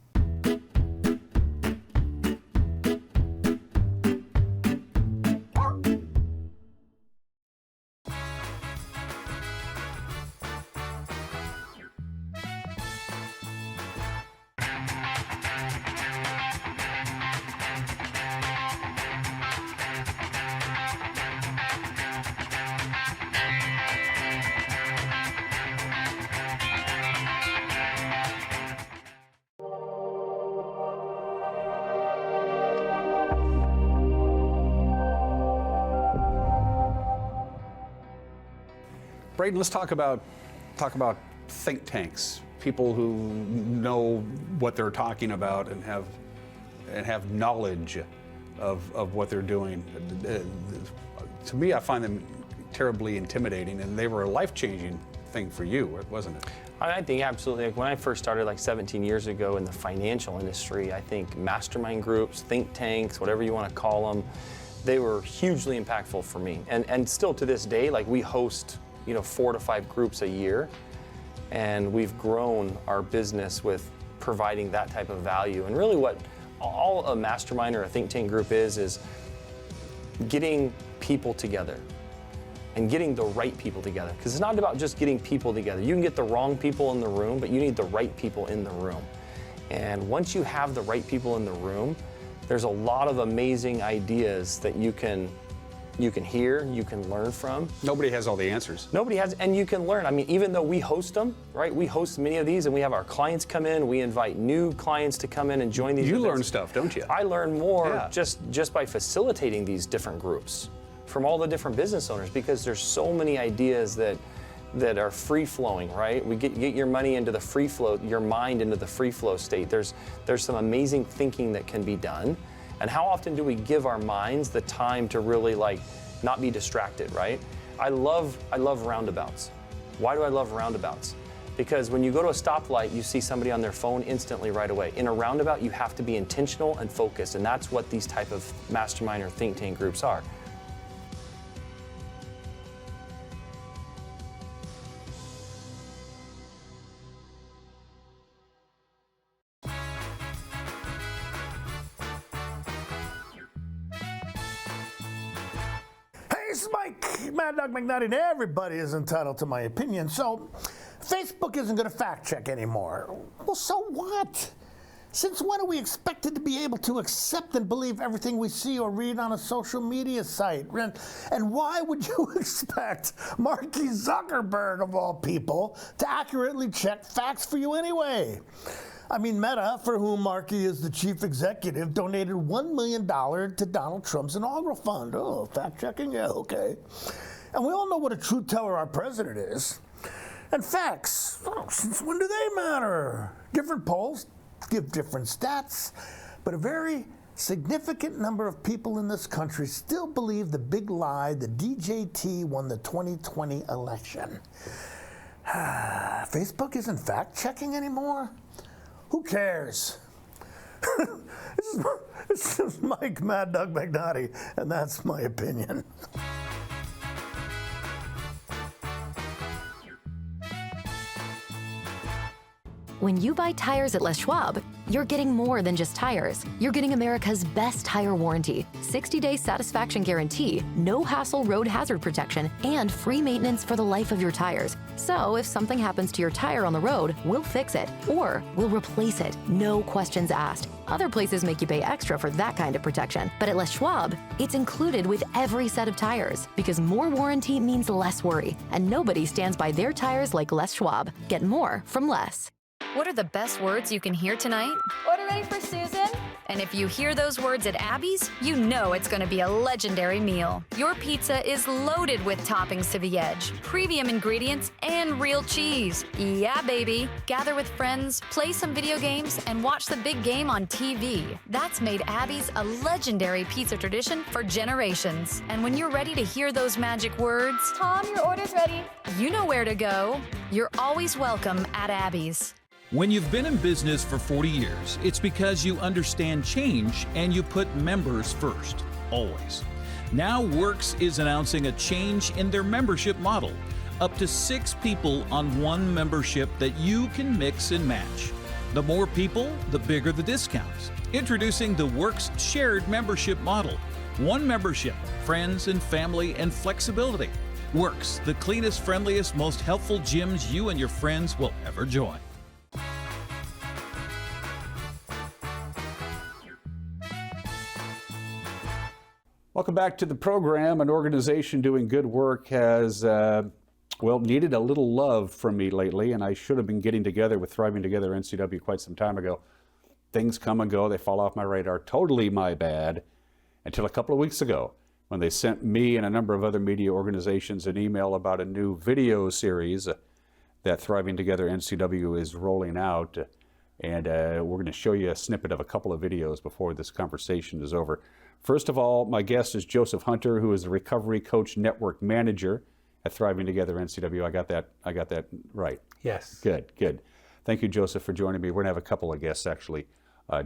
Braden, let's talk about think tanks, people who know what they're talking about and have knowledge of what they're doing. To me, I find them terribly intimidating, and they were a life-changing thing for you, wasn't it? I think absolutely. Like when I first started like 17 years ago in the financial industry, I think mastermind groups, think tanks, whatever you want to call them, they were hugely impactful for me. And still to this day, like we host 4 to 5 groups a year, and we've grown our business with providing that type of value. And really what all a mastermind or a think tank group is getting people together and getting the right people together. Because it's not about just getting people together. You can get the wrong people in the room, but you need the right people in the room. And once you have the right people in the room, there's a lot of amazing ideas that you can hear, you can learn from. Nobody has all the answers. Nobody has, and you can learn. I mean, even though we host them, right? We host many of these, and we have our clients come in. We invite new clients to come in and join these events. You learn stuff, don't you? I learn more just by facilitating these different groups from all the different business owners, because there's so many ideas that are free-flowing, right? We get your money into the free flow, your mind into the free flow state. There's some amazing thinking that can be done. And how often do we give our minds the time to really not be distracted, right? I love roundabouts. Why do I love roundabouts? Because when you go to a stoplight, you see somebody on their phone instantly right away. In a roundabout, you have to be intentional and focused, and that's what these type of mastermind or think tank groups are. This is Mike, Mad Dog McNutty, and everybody is entitled to my opinion. So, Facebook isn't going to fact check anymore. Well, so what? Since when are we expected to be able to accept and believe everything we see or read on a social media site? And why would you expect Marky Zuckerberg, of all people, to accurately check facts for you anyway? I mean, Meta, for whom Marky is the chief executive, donated $1 million to Donald Trump's inaugural fund. Oh, fact-checking? Yeah, okay. And we all know what a truth teller our president is. And facts, since when do they matter? Different polls give different stats, but a very significant number of people in this country still believe the big lie that DJT won the 2020 election. Facebook isn't fact-checking anymore? Who cares? This is Mike Mad Dog McNutty, and that's my opinion. When you buy tires at Les Schwab, you're getting more than just tires. You're getting America's best tire warranty, 60-day satisfaction guarantee, no hassle road hazard protection, and free maintenance for the life of your tires. So if something happens to your tire on the road, we'll fix it, or we'll replace it, no questions asked. Other places make you pay extra for that kind of protection, but at Les Schwab, it's included with every set of tires, because more warranty means less worry, and nobody stands by their tires like Les Schwab. Get more from Les. What are the best words you can hear tonight? Order ready for Susan? And if you hear those words at Abby's, you know it's going to be a legendary meal. Your pizza is loaded with toppings to the edge, premium ingredients, and real cheese. Yeah, baby. Gather with friends, play some video games, and watch the big game on TV. That's made Abby's a legendary pizza tradition for generations. And when you're ready to hear those magic words, Tom, your order's ready. You know where to go. You're always welcome at Abby's. When you've been in business for 40 years, it's because you understand change and you put members first, always. Now Works is announcing a change in their membership model. Up to 6 people on one membership that you can mix and match. The more people, the bigger the discounts. Introducing the Works shared membership model. One membership, friends and family and flexibility. Works, the cleanest, friendliest, most helpful gyms you and your friends will ever join. Welcome back to the program. An organization doing good work has, needed a little love from me lately, and I should have been getting together with Thriving Together NCW quite some time ago. Things come and go. They fall off my radar. Totally my bad. Until a couple of weeks ago, when they sent me and a number of other media organizations an email about a new video series that Thriving Together NCW is rolling out. And we're going to show you a snippet of a couple of videos before this conversation is over. First of all, my guest is Joseph Hunter, who is the Recovery Coach Network Manager at Thriving Together NCW. I got that right. Yes. Good. Thank you, Joseph, for joining me. We're going to have a couple of guests actually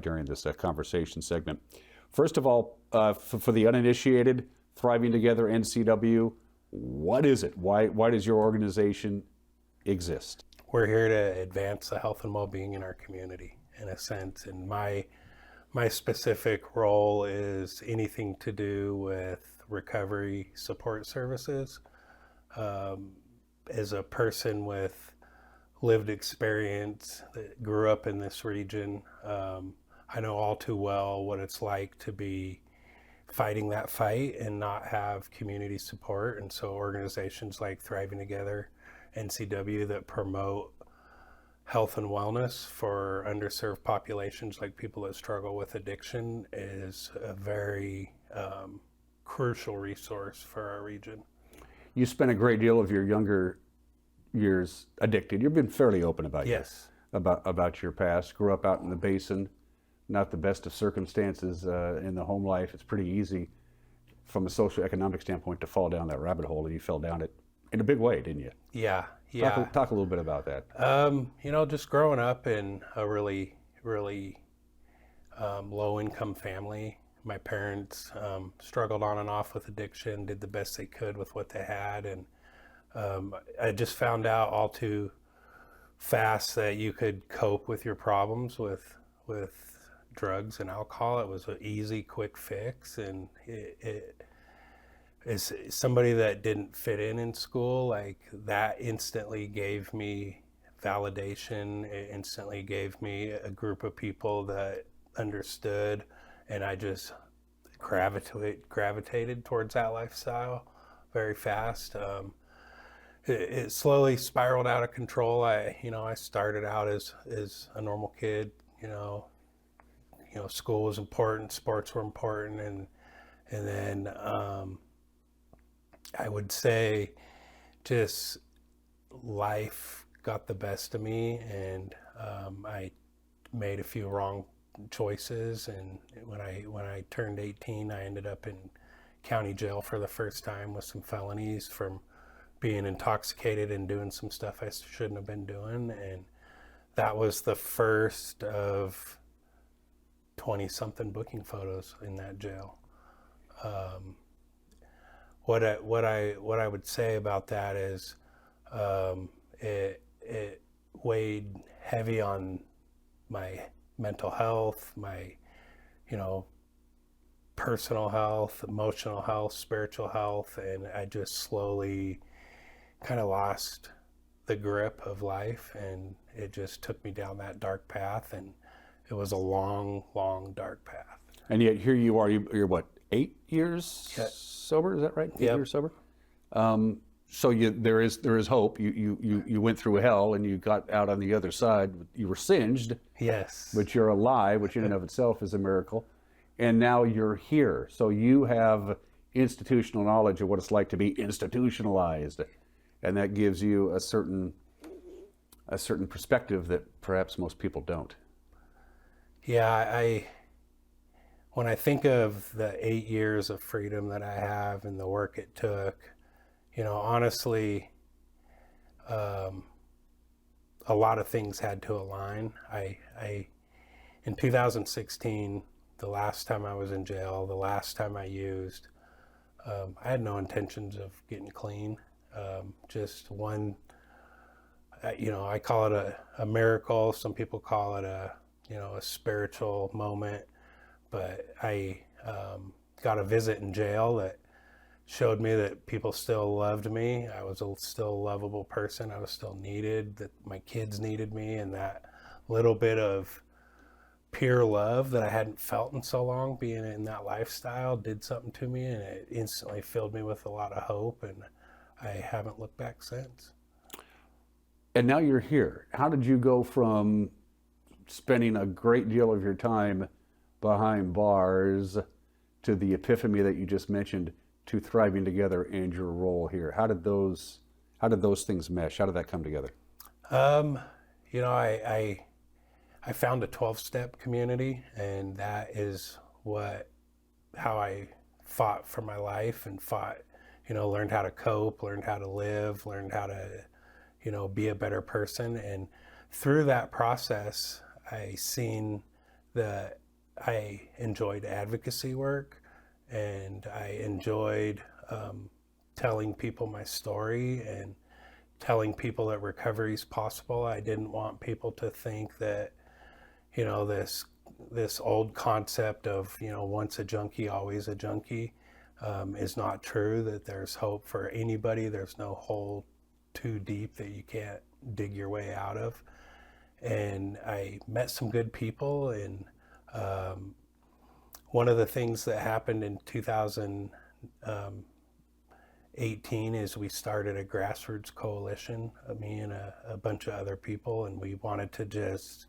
during this conversation segment. First of all, for the uninitiated, Thriving Together NCW, what is it? Why does your organization exist? We're here to advance the health and well-being in our community, in a sense. And my specific role is anything to do with recovery support services. As a person with lived experience that grew up in this region, I know all too well what it's like to be fighting that fight and not have community support. And so organizations like Thriving Together NCW that promote health and wellness for underserved populations like people that struggle with addiction is a very crucial resource for our region. You spent a great deal of your younger years addicted. You've been fairly open about Yes. about your past. Grew up out in the basin, not the best of circumstances in the home life. It's pretty easy from a socioeconomic standpoint to fall down that rabbit hole, and you fell down it in a big way, didn't you? Yeah. Talk a little bit about that. Just growing up in a really low-income family. My parents struggled on and off with addiction, did the best they could with what they had, and I just found out all too fast that you could cope with your problems with drugs and alcohol. It was an easy, quick fix, and it as somebody that didn't fit in school, like that instantly gave me validation. It instantly gave me a group of people that understood, and I just gravitated towards that lifestyle very fast. It slowly spiraled out of control. I started out as a normal kid. School was important, sports were important, and then I would say just life got the best of me, and I made a few wrong choices, and when I turned 18, I ended up in county jail for the first time with some felonies from being intoxicated and doing some stuff I shouldn't have been doing, and that was the first of 20-something booking photos in that jail. What I would say about that is it weighed heavy on my mental health, my, personal health, emotional health, spiritual health, and I just slowly kind of lost the grip of life, and it just took me down that dark path, and it was a long, long dark path. And yet here you are, you're what, 8 years sober, is that right? 8 years sober? So there is hope. You went through hell and you got out on the other side. You were singed. Yes. But you're alive, which in and of itself is a miracle. And now you're here. So you have institutional knowledge of what it's like to be institutionalized. And that gives you a certain perspective that perhaps most people don't. Yeah, when I think of the 8 years of freedom that I have and the work it took, honestly, a lot of things had to align. In 2016, the last time I was in jail, the last time I used, I had no intentions of getting clean. Just one, I call it a miracle. Some people call it a spiritual moment. But I got a visit in jail that showed me that people still loved me. I was still a lovable person. I was still needed, that my kids needed me, and that little bit of pure love that I hadn't felt in so long, being in that lifestyle, did something to me, and it instantly filled me with a lot of hope, and I haven't looked back since. And now you're here. How did you go from spending a great deal of your time behind bars to the epiphany that you just mentioned, to thriving together and your role here? How did those things mesh? How did that come together? I found a 12-step community, and that is how I fought for my life and learned how to cope, learned how to live, learned how to, be a better person. And through that process, I seen that I enjoyed advocacy work, and I enjoyed telling people my story and telling people that recovery is possible. I didn't want people to think that, this old concept of, once a junkie, always a junkie is not true, that there's hope for anybody. There's no hole too deep that you can't dig your way out of. And I met some good people, and one of the things that happened in 2018 is we started a grassroots coalition, me and a bunch of other people, and we wanted to just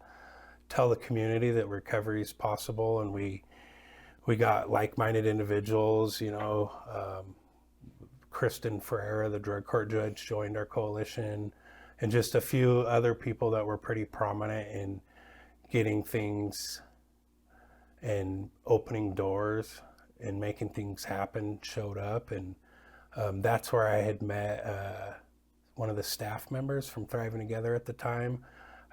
tell the community that recovery is possible. And we got like-minded individuals, Kristen Ferreira, the drug court judge, joined our coalition, and just a few other people that were pretty prominent in getting things and opening doors and making things happen showed up. And that's where I had met one of the staff members from Thriving Together at the time.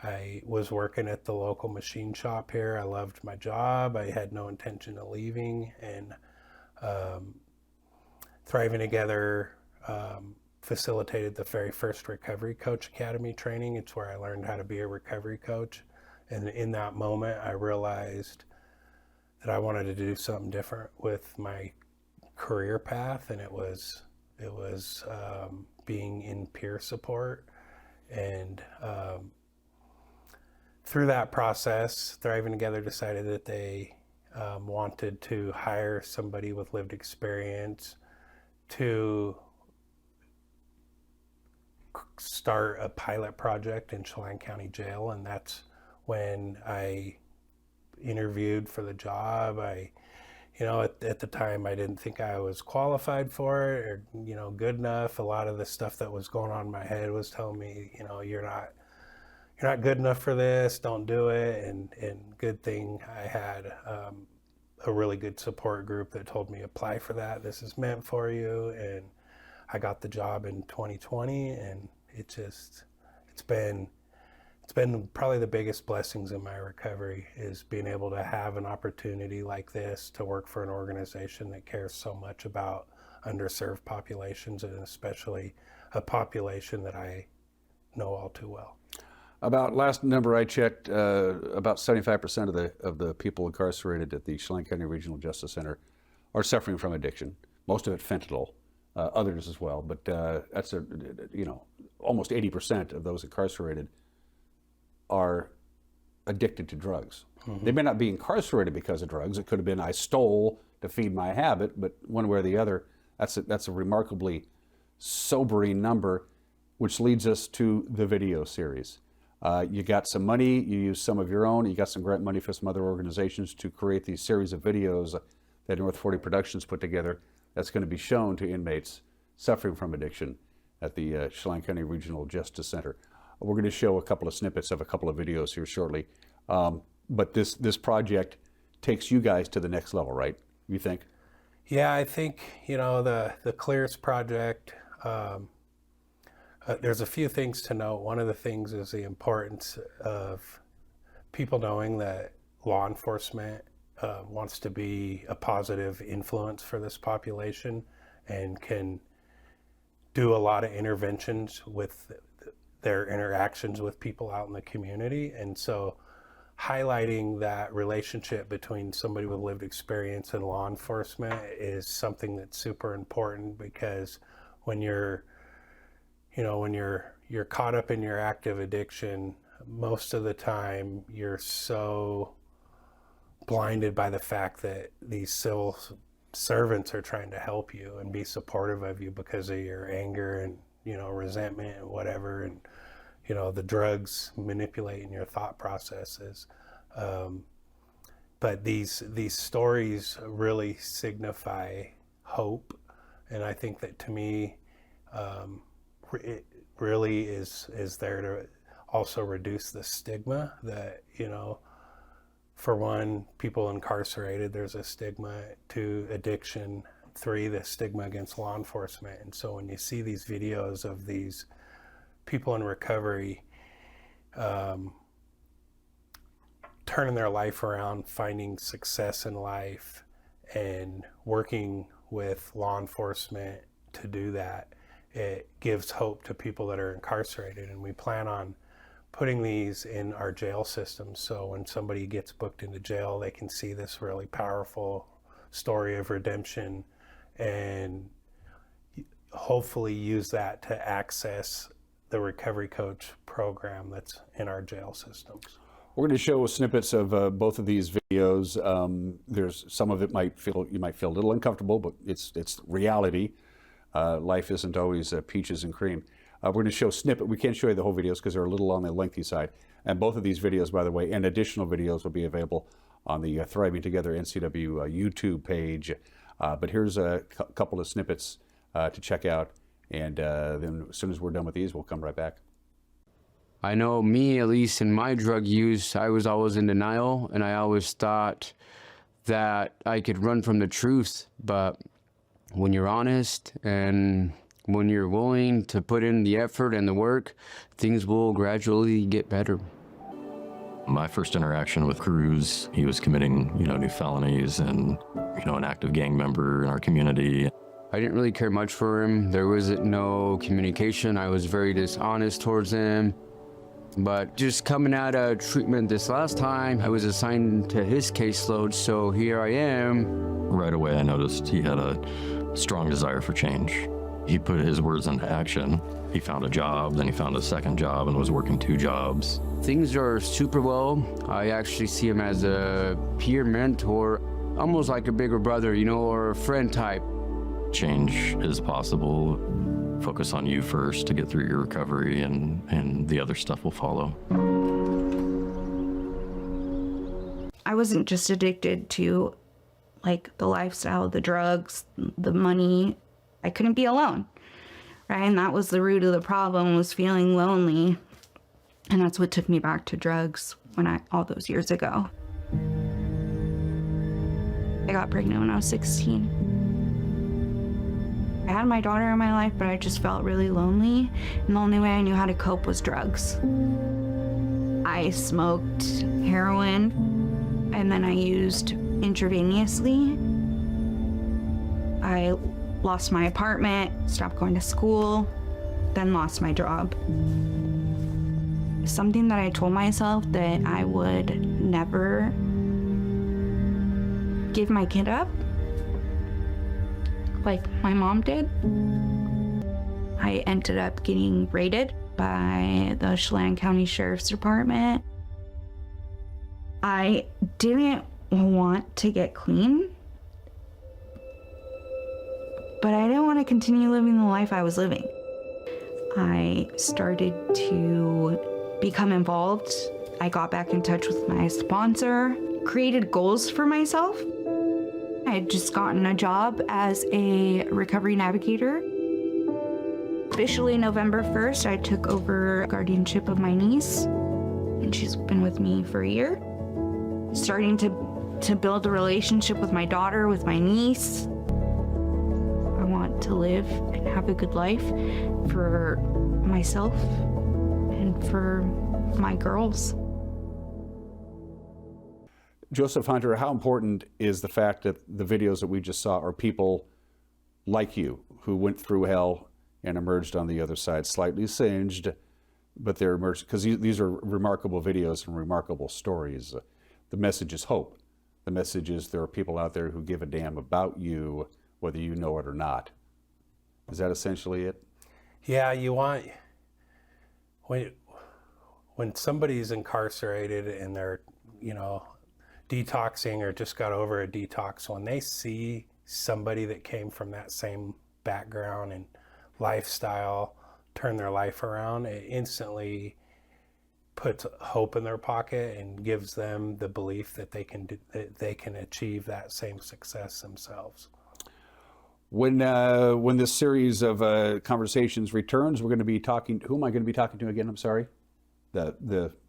I was working at the local machine shop here. I loved my job. I had no intention of leaving. And Thriving Together facilitated the very first Recovery Coach Academy training. It's where I learned how to be a recovery coach. And in that moment, I realized that I wanted to do something different with my career path, and it was being in peer support. And through that process, Thriving Together decided that they wanted to hire somebody with lived experience to start a pilot project in Chelan County Jail, and that's when I interviewed for the job. At the time, I didn't think I was qualified for it or, good enough. A lot of the stuff that was going on in my head was telling me, you're not good enough for this, don't do it. And good thing I had a really good support group that told me, apply for that. This is meant for you. And I got the job in 2020, and it's been probably the biggest blessings in my recovery, is being able to have an opportunity like this to work for an organization that cares so much about underserved populations, and especially a population that I know all too well. About last number I checked, about 75% of the people incarcerated at the Chelan County Regional Justice Center are suffering from addiction. Most of it fentanyl, others as well. But that's almost 80% of those incarcerated are addicted to drugs. Mm-hmm. They may not be incarcerated because of drugs. It could have been I stole to feed my habit, but one way or the other, that's a remarkably sobering number, which leads us to the video series. You got some money, you used some of your own, you got some grant money for some other organizations to create these series of videos that North 40 Productions put together that's going to be shown to inmates suffering from addiction at the Chelan County Regional Justice Center. We're going to show a couple of snippets of a couple of videos here shortly. But this project takes you guys to the next level, right? You think? Yeah, I think, the Clears project, there's a few things to note. One of the things is the importance of people knowing that law enforcement wants to be a positive influence for this population and can do a lot of interventions with their interactions with people out in the community. And so highlighting that relationship between somebody with lived experience and law enforcement is something that's super important, because when you're caught up in your active addiction, most of the time you're so blinded by the fact that these civil servants are trying to help you and be supportive of you because of your anger and resentment and whatever, and the drugs manipulating your thought processes. But these stories really signify hope, and I think that, to me, it really is there to also reduce the stigma that, for one, people incarcerated, there's a stigma. 2, addiction. 3, the stigma against law enforcement. And so when you see these videos of these people in recovery turning their life around, finding success in life, and working with law enforcement to do that, it gives hope to people that are incarcerated. And we plan on putting these in our jail system, so when somebody gets booked into jail, they can see this really powerful story of redemption and hopefully use that to access the Recovery Coach program that's in our jail systems. We're going to show snippets of both of these videos. There's some of it you might feel a little uncomfortable, but it's reality. Life isn't always peaches and cream. We're going to show a snippet. We can't show you the whole videos because they're a little on the lengthy side. And both of these videos, by the way, and additional videos will be available on the Thriving Together NCW YouTube page. But here's a couple of snippets to check out. And then as soon as we're done with these, we'll come right back. I know me, at least in my drug use, I was always in denial, and I always thought that I could run from the truth. But when you're honest and when you're willing to put in the effort and the work, things will gradually get better. My first interaction with Cruz, he was committing, new felonies and, an active gang member in our community. I didn't really care much for him. There was no communication. I was very dishonest towards him. But just coming out of treatment this last time, I was assigned to his caseload, so here I am. Right away, I noticed he had a strong desire for change. He put his words into action. He found a job, then he found a second job and was working 2 jobs. Things are super well. I actually see him as a peer mentor, almost like a bigger brother, or a friend type. Change is possible. Focus on you first to get through your recovery, and the other stuff will follow. I wasn't just addicted to the lifestyle, the drugs, the money. I couldn't be alone, right? And that was the root of the problem, was feeling lonely. And that's what took me back to drugs all those years ago. I got pregnant when I was 16. I had my daughter in my life, but I just felt really lonely. And the only way I knew how to cope was drugs. I smoked heroin, and then I used intravenously. I lost my apartment, stopped going to school, then lost my job. something that I told myself that I would never give my kid up, like my mom did. I ended up getting raided by the Chelan County Sheriff's Department. I didn't want to get clean, but I didn't want to continue living the life I was living. I started to become involved. I got back in touch with my sponsor, created goals for myself. I had just gotten a job as a recovery navigator. Officially November 1st, I took over guardianship of my niece, and she's been with me for a year. Starting to build a relationship with my daughter, with my niece. I want to live and have a good life for myself and for my girls. Joseph Hunter, how important is the fact that the videos that we just saw are people like you who went through hell and emerged on the other side, slightly singed, but they're emerged, because these are remarkable videos and remarkable stories. The message is hope. The message is there are people out there who give a damn about you, whether you know it or not. Is that essentially it? Yeah, you want, when somebody's incarcerated and they're, detoxing or just got over a detox, when they see somebody that came from that same background and lifestyle turn their life around, it instantly puts hope in their pocket and gives them the belief that they can achieve that same success themselves. When this series of conversations returns, we're going to be talking. Who am I going to be talking to again? I'm sorry.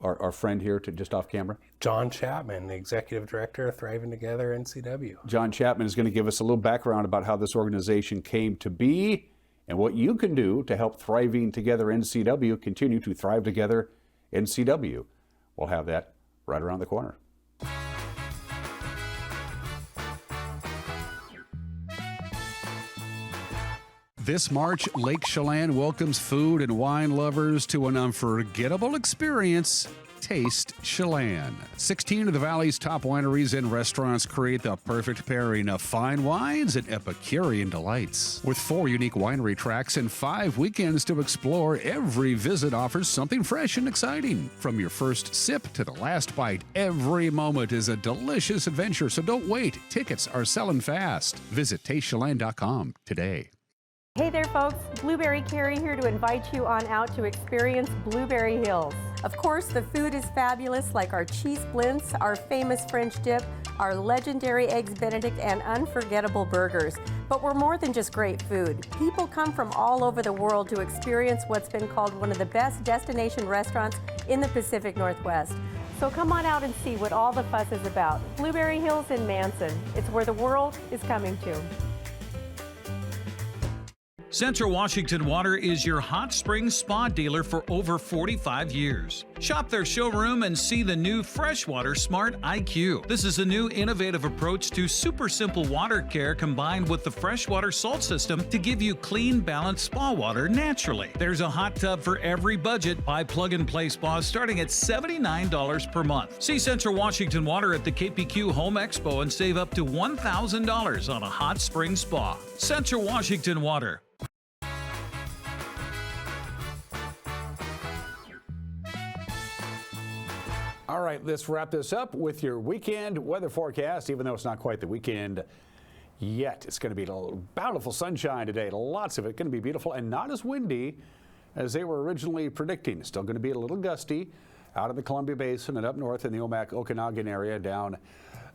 Our friend here, just off camera. John Chapman, the executive director of Thriving Together NCW. John Chapman is going to give us a little background about how this organization came to be and what you can do to help Thriving Together NCW continue to thrive together NCW. We'll have that right around the corner. This March, Lake Chelan welcomes food and wine lovers to an unforgettable experience. Taste Chelan. 16 of the Valley's top wineries and restaurants create the perfect pairing of fine wines and Epicurean delights. With 4 unique winery tracks and 5 weekends to explore, every visit offers something fresh and exciting. From your first sip to the last bite, every moment is a delicious adventure, so don't wait. Tickets are selling fast. Visit tastechelan.com today. Hey there folks, Blueberry Carrie here to invite you on out to experience Blueberry Hills. Of course, the food is fabulous, like our cheese splints, our famous French dip, our legendary Eggs Benedict, and unforgettable burgers. But we're more than just great food. People come from all over the world to experience what's been called one of the best destination restaurants in the Pacific Northwest. So come on out and see what all the fuss is about. Blueberry Hills in Manson. It's where the world is coming to. Central Washington Water is your hot spring spa dealer for over 45 years. Shop their showroom and see the new Freshwater Smart IQ. This is a new innovative approach to super simple water care combined with the freshwater salt system to give you clean, balanced spa water naturally. There's a hot tub for every budget. Buy plug-and-play spas starting at $79 per month. See Central Washington Water at the KPQ Home Expo and save up to $1,000 on a hot spring spa. Central Washington Water. All right, let's wrap this up with your weekend weather forecast, even though it's not quite the weekend yet. It's going to be bountiful sunshine today. Lots of it. Going to be beautiful and not as windy as they were originally predicting. It's still going to be a little gusty out of the Columbia Basin and up north in the Omak-Okanagan area, down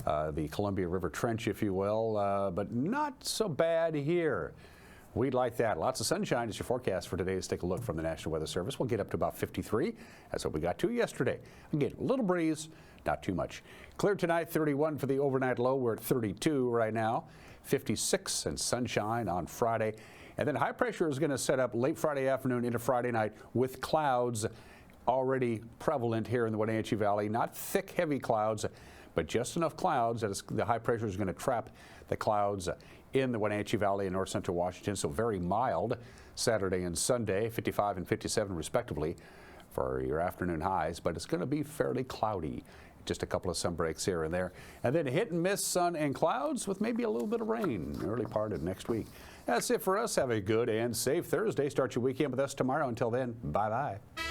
the Columbia River Trench, if you will, but not so bad here. We'd like that. Lots of sunshine is your forecast for today. Let's take a look from the National Weather Service. We'll get up to about 53. That's what we got to yesterday. Again, a little breeze, not too much. Clear tonight, 31 for the overnight low. We're at 32 right now. 56 and sunshine on Friday. And then high pressure is going to set up late Friday afternoon into Friday night with clouds already prevalent here in the Wenatchee Valley. Not thick, heavy clouds, but just enough clouds that the high pressure is going to trap the clouds in the Wenatchee Valley and north central Washington. So very mild Saturday and Sunday, 55 and 57 respectively for your afternoon highs, but it's going to be fairly cloudy. Just a couple of sun breaks here and there. And then hit and miss sun and clouds with maybe a little bit of rain early part of next week. That's it for us. Have a good and safe Thursday. Start your weekend with us tomorrow. Until then, bye-bye.